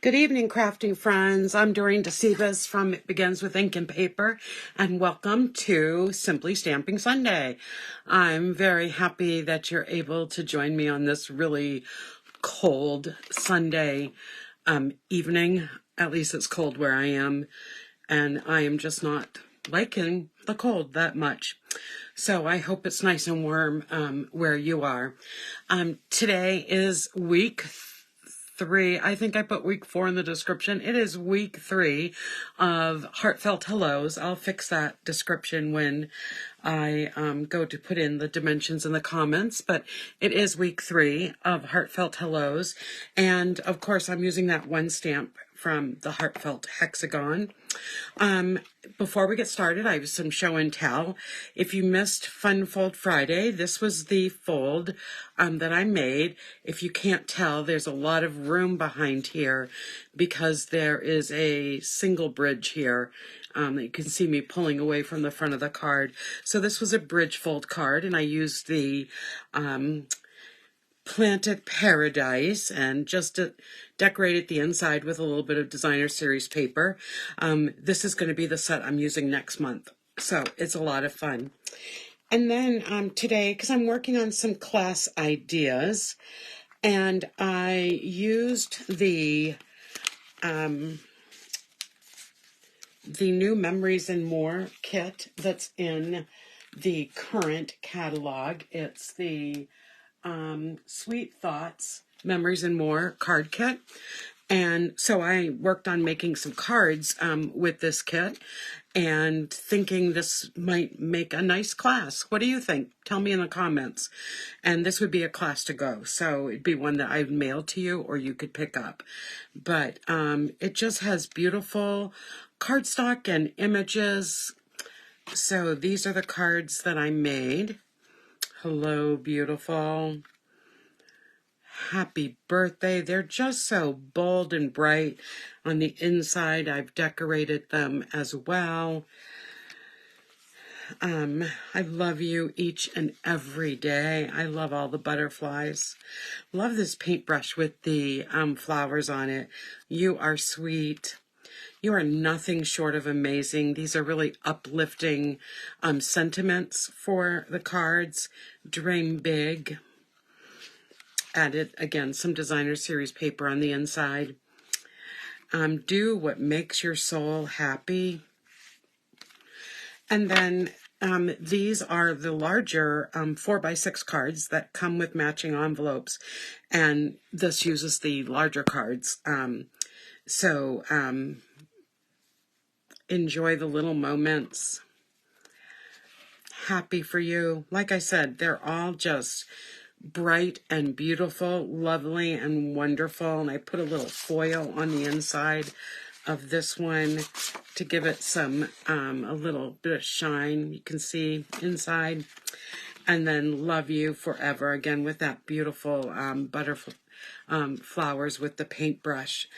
Good evening, crafting friends. I'm Dorene Decibus from It Begins with Ink and Paper, and welcome to Simply Stamping Sunday. I'm very happy that you're able to join me on this really cold Sunday evening. At least it's cold where I am, and I am just not liking the cold that much. So I hope it's nice and warm where you are. Today is week 3. I think I put week 4 in the description. It is week 3 of Heartfelt Hellos. I'll fix that description when I go to put in the dimensions in the comments, but it is week 3 of Heartfelt Hellos. And of course, I'm using that one stamp from the Heartfelt hexagon. Before we get started, I have some show and tell. If you missed Fun Fold Friday, this was the fold that I made. If you can't tell, there's a lot of room behind here because there is a single bridge here. You can see me pulling away from the front of the card. So this was a bridge fold card, and I used the Planted Paradise and just decorated the inside with a little bit of designer series paper. This is going to be the set I'm using next month, so it's a lot of fun. And then today, because I'm working on some class ideas, and I used the new Memories and More kit that's in the current catalog. It's the Sweet Thoughts Memories and More card kit. And so I worked on making some cards with this kit and thinking this might make a nice class. What do you think? Tell me in the comments. And this would be a class to go. So it'd be one that I'd mail to you or you could pick up. But it just has beautiful cardstock and images. So these are the cards that I made. Hello, beautiful. Happy birthday. They're just so bold and bright. On the inside, I've decorated them as well. I love you each and every day. I love all the butterflies. Love this paintbrush with the flowers on it. You are sweet. You are nothing short of amazing. These are really uplifting sentiments for the cards. Dream big. Added, again, some designer series paper on the inside. Do what makes your soul happy. And then these are the larger 4x6 cards that come with matching envelopes. And this uses the larger cards. So enjoy the little moments. Happy for you. Like I said, they're all just bright and beautiful, lovely and wonderful. And I put a little foil on the inside of this one to give it some, a little bit of shine. You can see inside. And then Love You Forever, again, with that beautiful butterfly flowers with the paintbrush.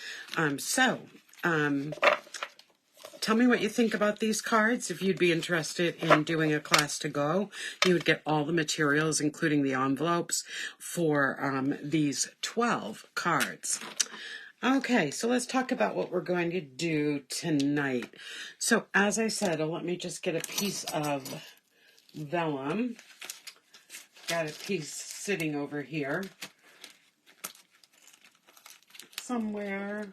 Tell me what you think about these cards. If you'd be interested in doing a class to go, you would get all the materials, including the envelopes, for these 12 cards. Okay, so let's talk about what we're going to do tonight. So as I said, let me just get a piece of vellum. Got a piece sitting over here somewhere.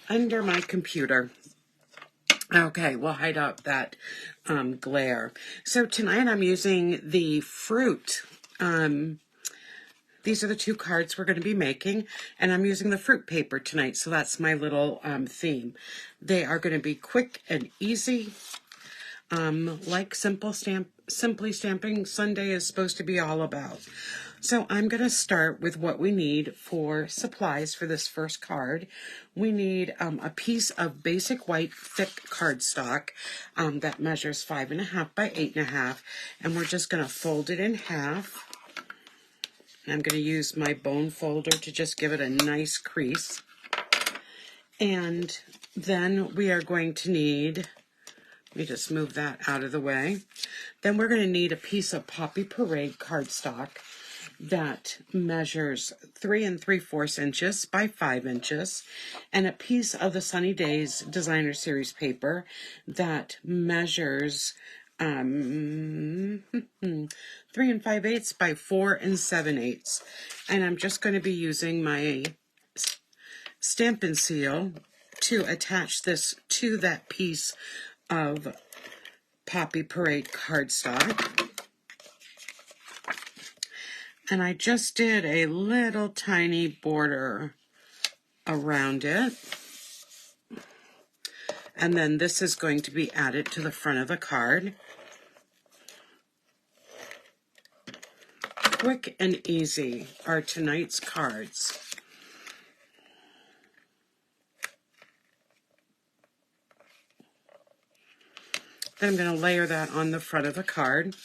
Under my computer. Okay, we'll hide out that glare. So tonight I'm using the fruit. These are the 2 cards we're going to be making, and I'm using the fruit paper tonight, so that's my little theme. They are going to be quick and easy, like Simply Stamping Sunday is supposed to be all about. So I'm going to start with what we need for supplies for this first card. We need a piece of basic white thick cardstock that measures 5.5 by 8.5, and we're just going to fold it in half. And I'm going to use my bone folder to just give it a nice crease. And then we are going to need Let me just move that out of the way. Then we're going to need a piece of Poppy Parade cardstock that measures 3 3/4 inches by 5 inches, and a piece of the Sunny Days Designer Series paper that measures 3 5/8 by 4 7/8. And I'm just going to be using my Stampin' seal to attach this to that piece of Poppy Parade cardstock. And I just did a little tiny border around it. And then this is going to be added to the front of the card. Quick and easy are tonight's cards. Then I'm going to layer that on the front of the card.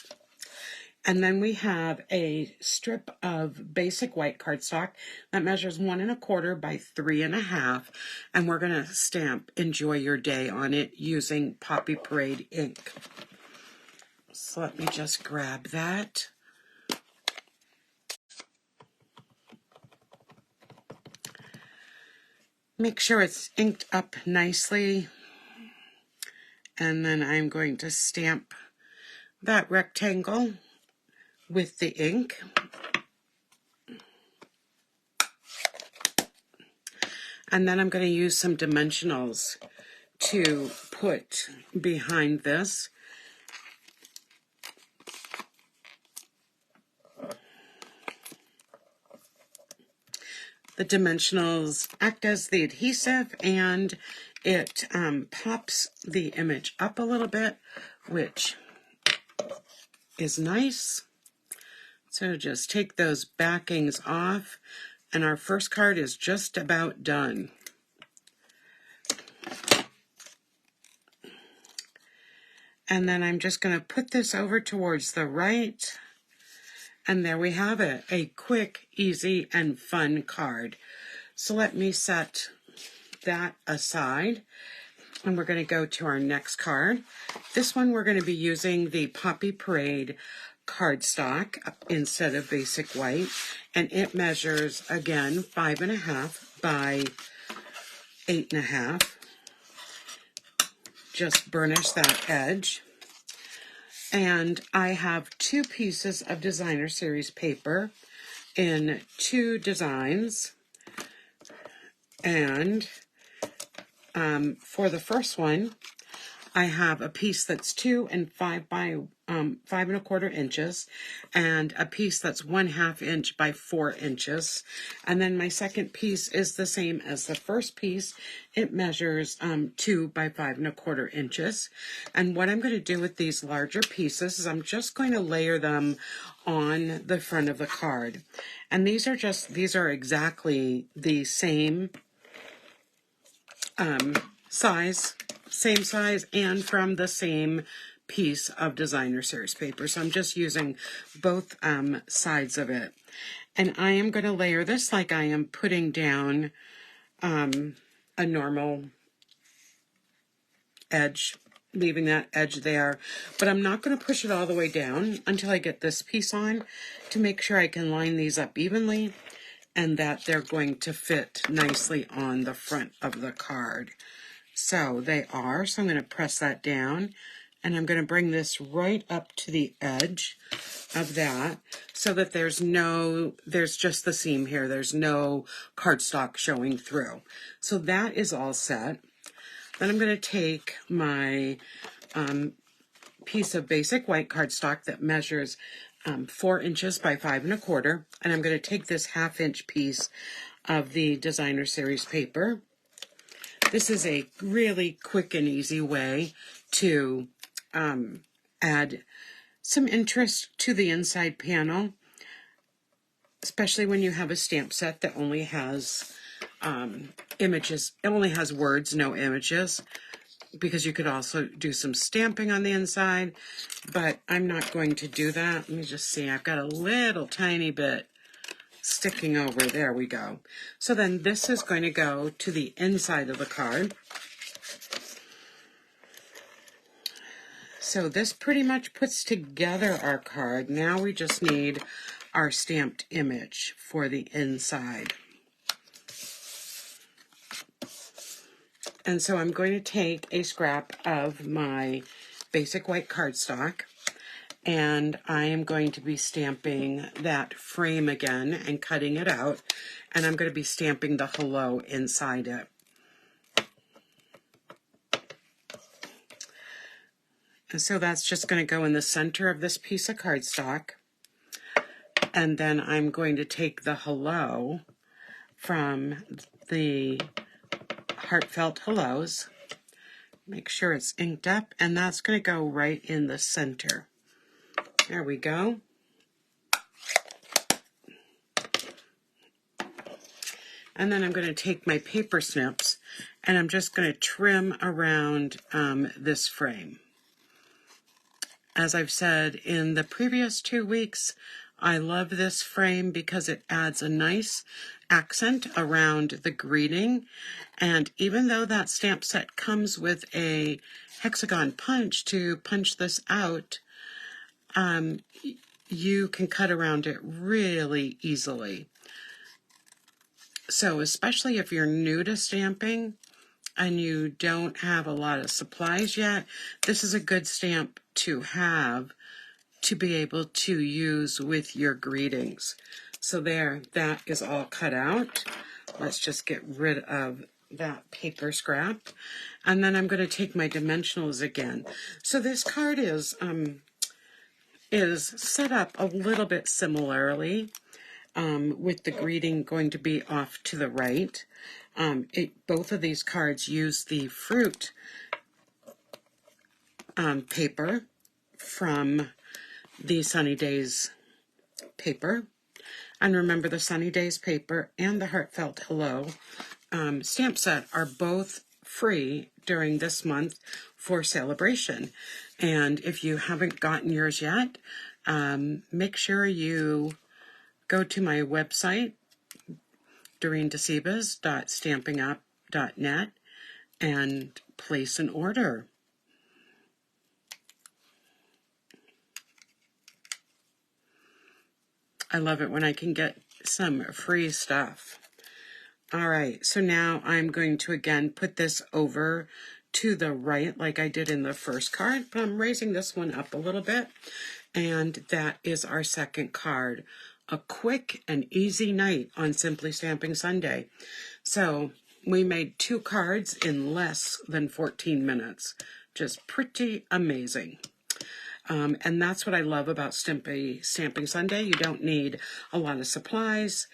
And then we have a strip of basic white cardstock that measures 1 1/4 by 3 1/2. And we're going to stamp Enjoy Your Day on it using Poppy Parade ink. So let me just grab that. Make sure it's inked up nicely. And then I'm going to stamp that rectangle with the ink. And then I'm going to use some dimensionals to put behind this. The dimensionals act as the adhesive, and it pops the image up a little bit, which is nice. So just take those backings off, and our first card is just about done. And then I'm just going to put this over towards the right. And there we have it, a quick, easy, and fun card. So let me set that aside, and we're going to go to our next card. This one we're going to be using the Poppy Parade cardstock instead of basic white, and it measures, again, 5 1/2 by 8 1/2. Just burnish that edge. And I have 2 pieces of Designer Series paper in 2 designs. And for the first one, I have a piece that's 2 5 by 5 1/4 inches, and a piece that's 1/2 inch by 4 inches. And then my second piece is the same as the first piece. It measures 2 by 5 1/4 inches. And what I'm going to do with these larger pieces is I'm just going to layer them on the front of the card. And these are exactly the same same size, and from the same piece of Designer Series paper. So I'm just using both sides of it. And I am going to layer this like I am putting down a normal edge, leaving that edge there. But I'm not going to push it all the way down until I get this piece on, to make sure I can line these up evenly and that they're going to fit nicely on the front of the card. So they are. So I'm going to press that down, and I'm going to bring this right up to the edge of that, so that there's just the seam here. There's no cardstock showing through. So that is all set. Then I'm going to take my piece of basic white cardstock that measures 4 inches by 5 1/4, and I'm going to take this 1/2 inch piece of the Designer Series paper. This is a really quick and easy way to add some interest to the inside panel, especially when you have a stamp set that only has images. It only has words, no images, because you could also do some stamping on the inside, but I'm not going to do that. Let me just see. I've got a little tiny bit sticking over. There we go. So then this is going to go to the inside of the card. So this pretty much puts together our card. Now we just need our stamped image for the inside. And so I'm going to take a scrap of my basic white cardstock, and I am going to be stamping that frame again and cutting it out, and I'm going to be stamping the hello inside it. And so that's just going to go in the center of this piece of cardstock, and then I'm going to take the hello from the Heartfelt Hellos, make sure it's inked up, and that's going to go right in the center. There we go. And then I'm going to take my paper snips and I'm just going to trim around this frame. As I've said in the previous 2 weeks, I love this frame because it adds a nice accent around the greeting. And even though that stamp set comes with a hexagon punch to punch this out, you can cut around it really easily. So especially if you're new to stamping and you don't have a lot of supplies yet, this is a good stamp to have to be able to use with your greetings. So there, that is all cut out. Let's just get rid of that paper scrap. And then I'm going to take my dimensionals again. So this card is set up a little bit similarly, with the greeting going to be off to the right. Both of these cards use the fruit paper from the Sunny Days paper. And remember, the Sunny Days paper and the Heartfelt Hello stamp set are both free during this month for celebration. And if you haven't gotten yours yet, make sure you go to my website, dorenedecibus.stampingup.net, and place an order. I love it when I can get some free stuff. All right, so now I'm going to again put this over to the right like I did in the first card, but I'm raising this one up a little bit, and that is our second card. A quick and easy night on Simply Stamping Sunday. So we made 2 cards in less than 14 minutes. Just pretty amazing. And that's what I love about Simply Stamping Sunday. You don't need a lot of supplies,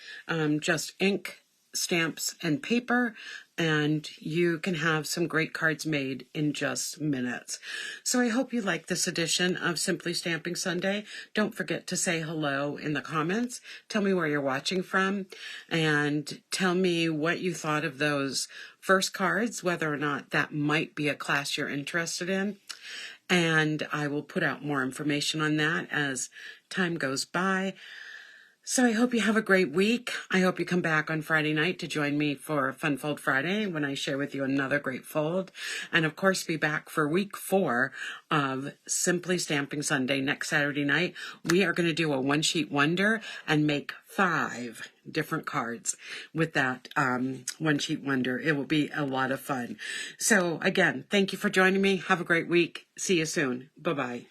just ink, stamps, and paper, and you can have some great cards made in just minutes. So I hope you like this edition of Simply Stamping Sunday. Don't forget to say hello in the comments. Tell me where you're watching from, and tell me what you thought of those first cards, whether or not that might be a class you're interested in. And I will put out more information on that as time goes by. So I hope you have a great week. I hope you come back on Friday night to join me for Fun Fold Friday when I share with you another great fold. And of course, be back for week 4 of Simply Stamping Sunday next Saturday night. We are going to do a one-sheet wonder and make 5 different cards with that one-sheet wonder. It will be a lot of fun. So again, thank you for joining me. Have a great week. See you soon. Bye-bye.